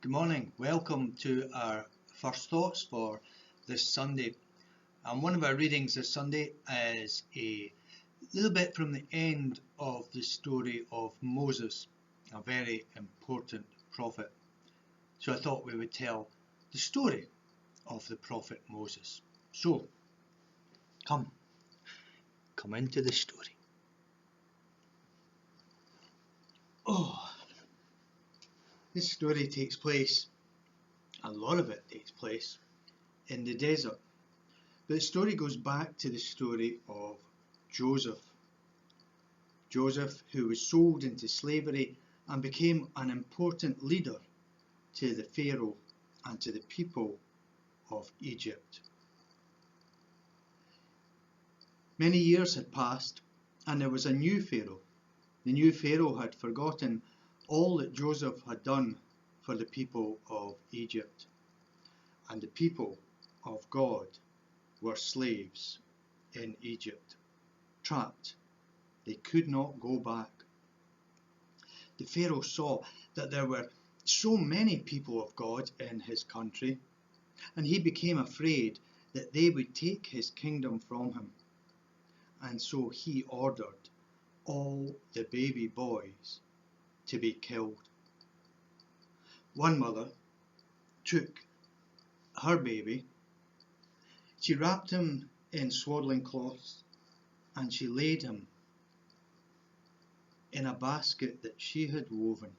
Good morning. Welcome to our first thoughts for this Sunday. And one of our readings this Sunday is a little bit from the end of the story of Moses, a very important prophet. So I thought we would tell the story of the prophet Moses. So, come into the story. This story takes place, a lot of it takes place, in the desert. But the story goes back to the story of Joseph. Joseph, who was sold into slavery and became an important leader to the Pharaoh and to the people of Egypt. Many years had passed and there was a new Pharaoh. The new Pharaoh had forgotten all that Joseph had done for the people of Egypt, and the people of God were slaves in Egypt, trapped. They could not go back. The Pharaoh saw that there were so many people of God in his country, and he became afraid that they would take his kingdom from him. And so he ordered all the baby boys to be killed. One mother took her baby, she wrapped him in swaddling cloths, and she laid him in a basket that she had woven.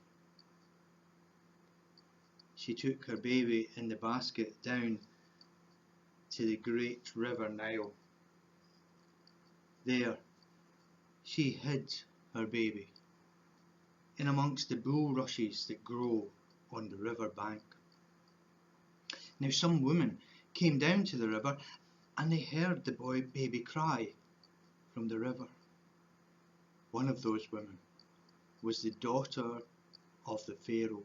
She took her baby in the basket down to the great river Nile. There she hid her baby in amongst the bulrushes that grow on the river bank. Now some women came down to the river and they heard the baby cry from the river. One of those women was the daughter of the Pharaoh.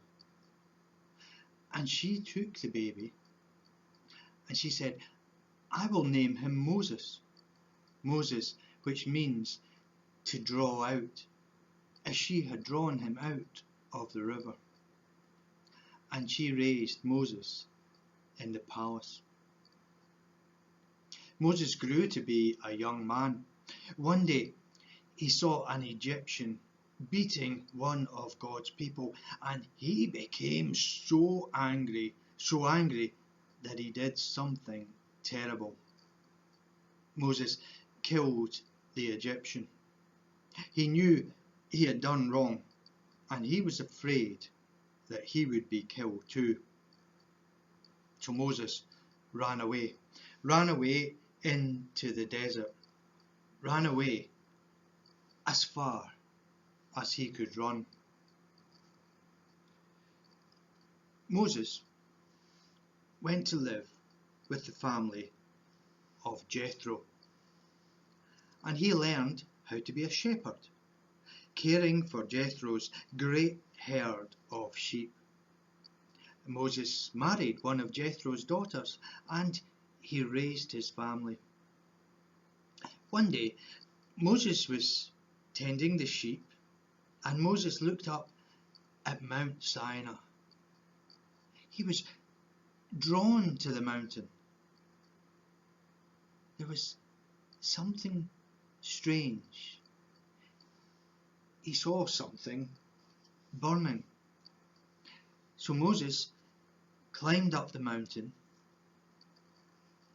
And she took the baby and she said, "I will name him Moses." Moses, which means to draw out, as she had drawn him out of the river. And she raised Moses in the palace. Moses grew to be a young man. One day he saw an Egyptian beating one of God's people, and he became so angry that he did something terrible. Moses killed the Egyptian. He knew he had done wrong, and he was afraid that he would be killed too. So Moses ran away into the desert, ran away as far as he could run. Moses went to live with the family of Jethro, and he learned how to be a shepherd, caring for Jethro's great herd of sheep. Moses married one of Jethro's daughters, and he raised his family. One day Moses was tending the sheep, and Moses looked up at Mount Sinai. He was drawn to the mountain. There was something strange. He saw something burning. So Moses climbed up the mountain,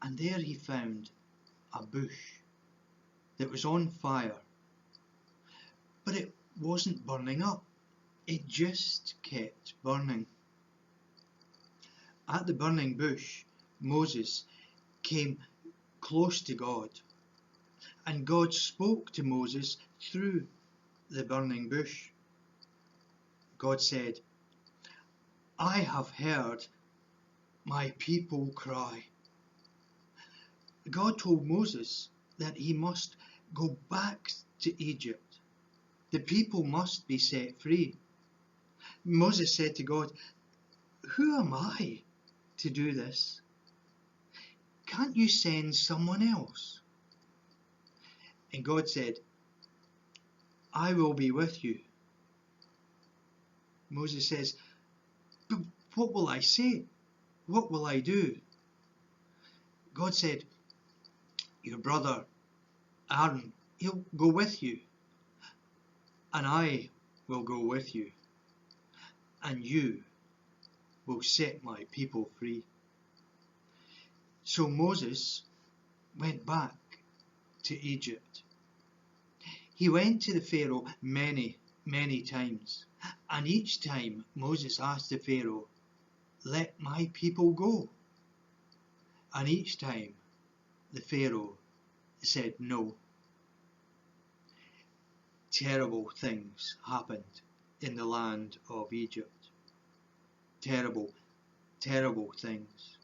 and there he found a bush that was on fire. But it wasn't burning up. It just kept burning. At the burning bush, Moses came close to God, and God spoke to Moses through the burning bush. God said, "I have heard my people cry." God told Moses that he must go back to Egypt. The people must be set free. Moses said to God, "Who am I to do this? Can't you send someone else?" And God said, "I will be with you." Moses says, "But What will I say? What will I do? God said, your brother Aaron, he'll go with you, and I will go with you, and you will set my people free. So Moses went back to Egypt. He went to the Pharaoh many, many times, and each time Moses asked the Pharaoh, let my people go. And each time the Pharaoh said no. Terrible things happened in the land of Egypt. Terrible, terrible things.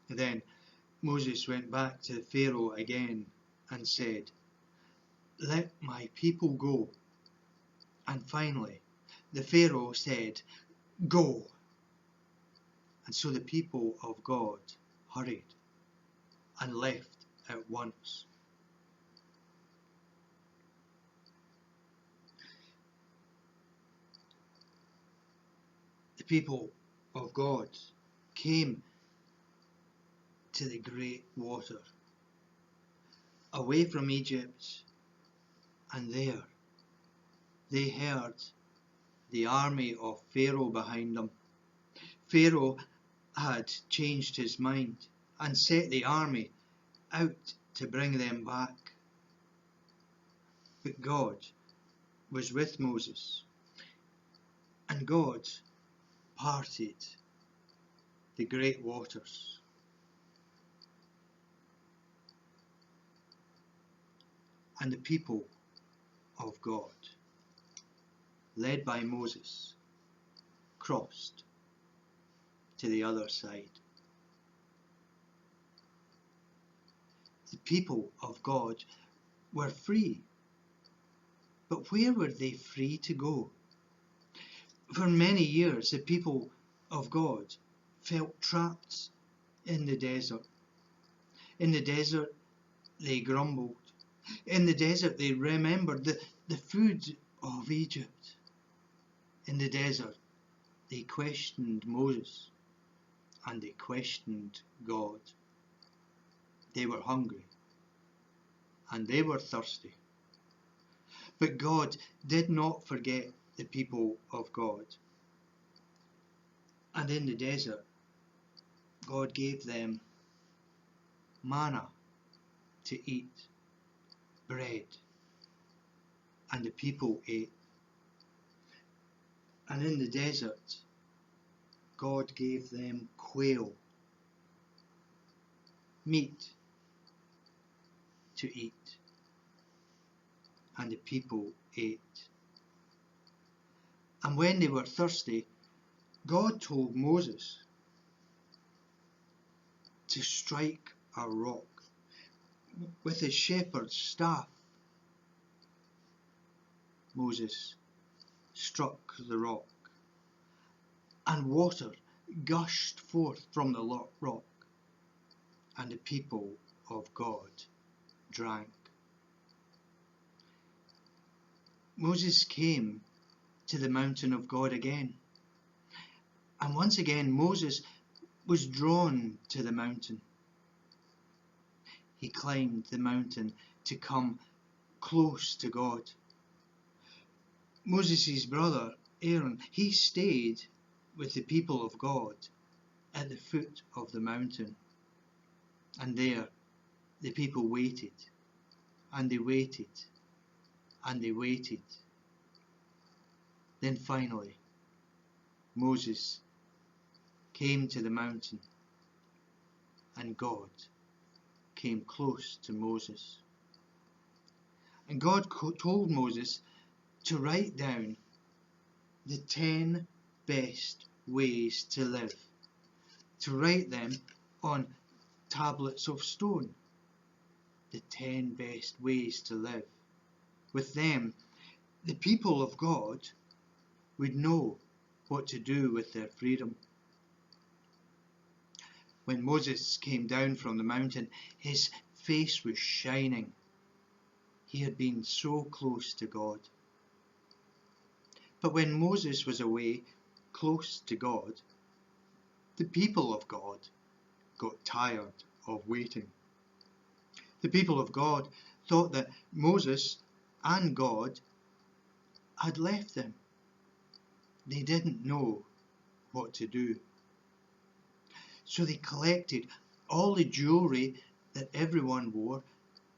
And then Moses went back to the Pharaoh again and said, let my people go. And finally, the Pharaoh said, go. And so the people of God hurried and left at once. The people of God came to the great water, away from Egypt, and there they heard the army of Pharaoh behind them. Pharaoh had changed his mind and set the army out to bring them back. But God was with Moses, and God parted the great waters. And the people of God, led by Moses, crossed to the other side. The people of God were free. But where were they free to go? For many years, the people of God felt trapped in the desert. In the desert, they grumbled. In the desert, they remembered the food of Egypt. In the desert, they questioned Moses and they questioned God. They were hungry and they were thirsty. But God did not forget the people of God. And in the desert, God gave them manna to eat, bread, and the people ate. And in the desert, God gave them quail, meat to eat, and the people ate. And when they were thirsty, God told Moses to strike a rock with his shepherd's staff. Moses struck the rock, and water gushed forth from the rock, and the people of God drank. Moses came to the mountain of God again, and once again Moses was drawn to the mountain. He climbed the mountain to come close to God. Moses' brother Aaron, he stayed with the people of God at the foot of the mountain. And there the people waited, and they waited, and they waited. Then finally Moses came to the mountain, and God came close to Moses. And God told Moses to write down the 10 best ways to live, to write them on tablets of stone, the 10 best ways to live. With them, the people of God would know what to do with their freedom. When Moses came down from the mountain, his face was shining. He had been so close to God. But when Moses was away, close to God, The people of God got tired of waiting. The people of God thought that Moses and God had left them. They didn't know what to do. So they collected all the jewelry that everyone wore.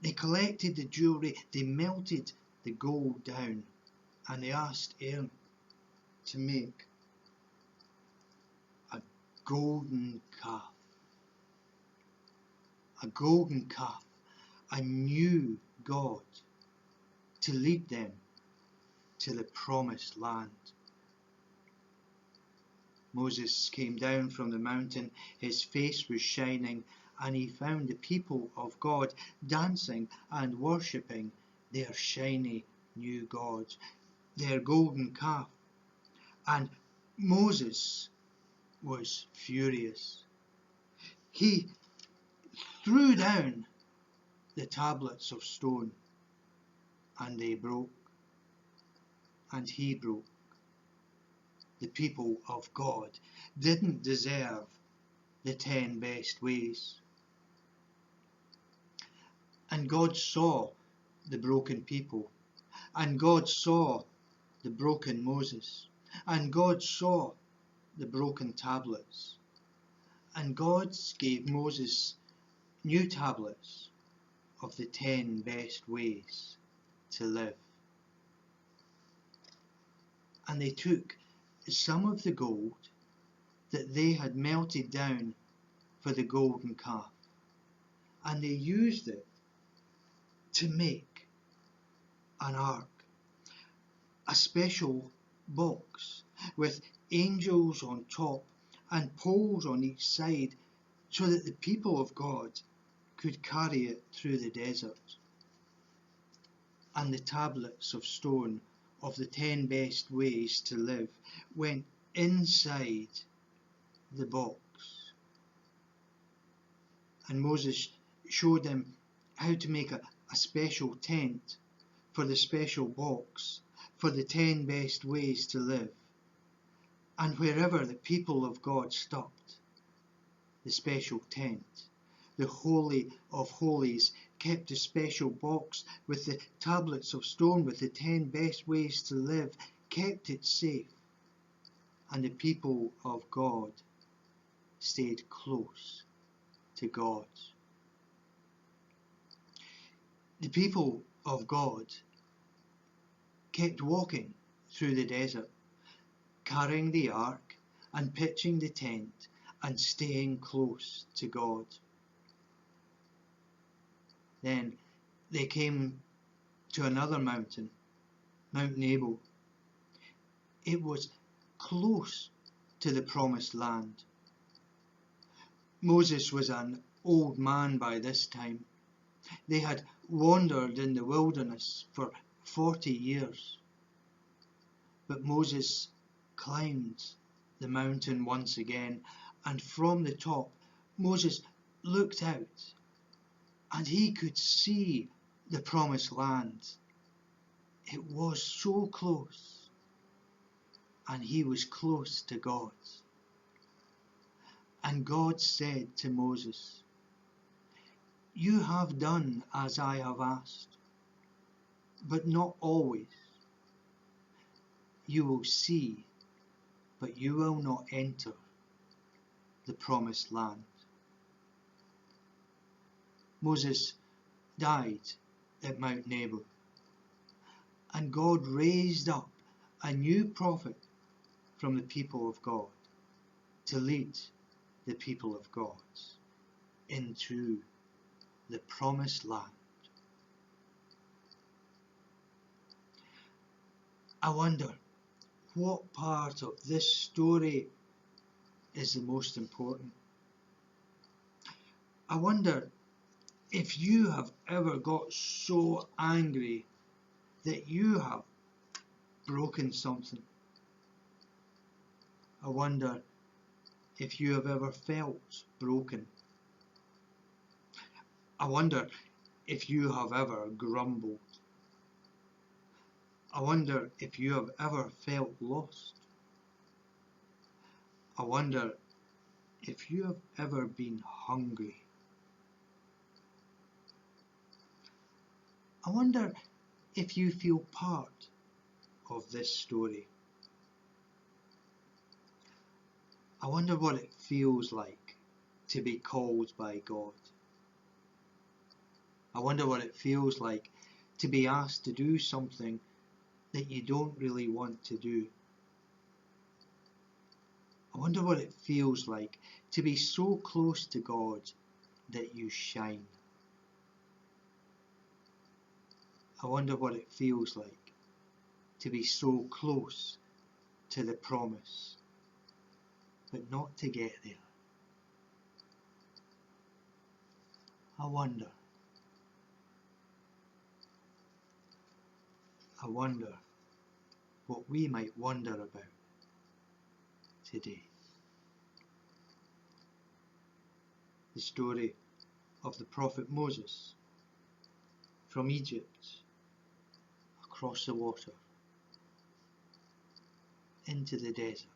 They collected the jewelry, they melted the gold down, and they asked Aaron to make a golden calf. A golden calf, a new God to lead them to the promised land. Moses came down from the mountain, his face was shining, and he found the people of God dancing and worshipping their shiny new God, their golden calf. And Moses was furious. He threw down the tablets of stone, and they broke, and he broke. The people of God didn't deserve the 10 best ways. And God saw the broken people, and God saw the broken Moses, and God saw the broken tablets, and God gave Moses new tablets of the 10 best ways to live. And they took some of the gold that they had melted down for the golden calf, and they used it to make an ark, a special box with angels on top and poles on each side, so that the people of God could carry it through the desert. And the tablets of stone of the 10 best ways to live went inside the box. And Moses showed them how to make a special tent for the special box, for the 10 best ways to live. And wherever the people of God stopped, the special tent, the Holy of Holies, kept a special box with the tablets of stone with the 10 best ways to live, kept it safe, and the people of God stayed close to God. The people of God kept walking through the desert, carrying the ark and pitching the tent and staying close to God. Then they came to another mountain, Mount Nebo. It was close to the promised land. Moses was an old man by this time. They had wandered in the wilderness for 40 years. But Moses climbed the mountain once again, and from the top Moses looked out, and he could see the promised land. It was so close, and he was close to God. And God said to Moses, "You have done as I have asked, but not always. You will see, but you will not enter the promised land." Moses died at Mount Nebo, and God raised up a new prophet from the people of God to lead the people of God into the promised land. I wonder what part of this story is the most important. I wonder if you have ever got so angry that you have broken something. I wonder if you have ever felt broken. I wonder if you have ever grumbled. I wonder if you have ever felt lost. I wonder if you have ever been hungry, I wonder if you feel part of this story. I wonder what it feels like to be called by God. I wonder what it feels like to be asked to do something that you don't really want to do. I wonder what it feels like to be so close to God that you shine. I wonder what it feels like to be so close to the promise, but not to get there. I wonder what we might wonder about today. The story of the prophet Moses from Egypt across the water into the desert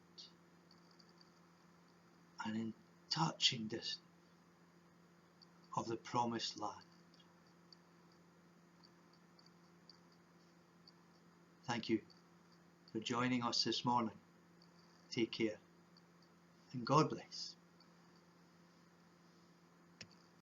and in touching distance of the promised land. Thank you for joining us this morning. Take care and God bless.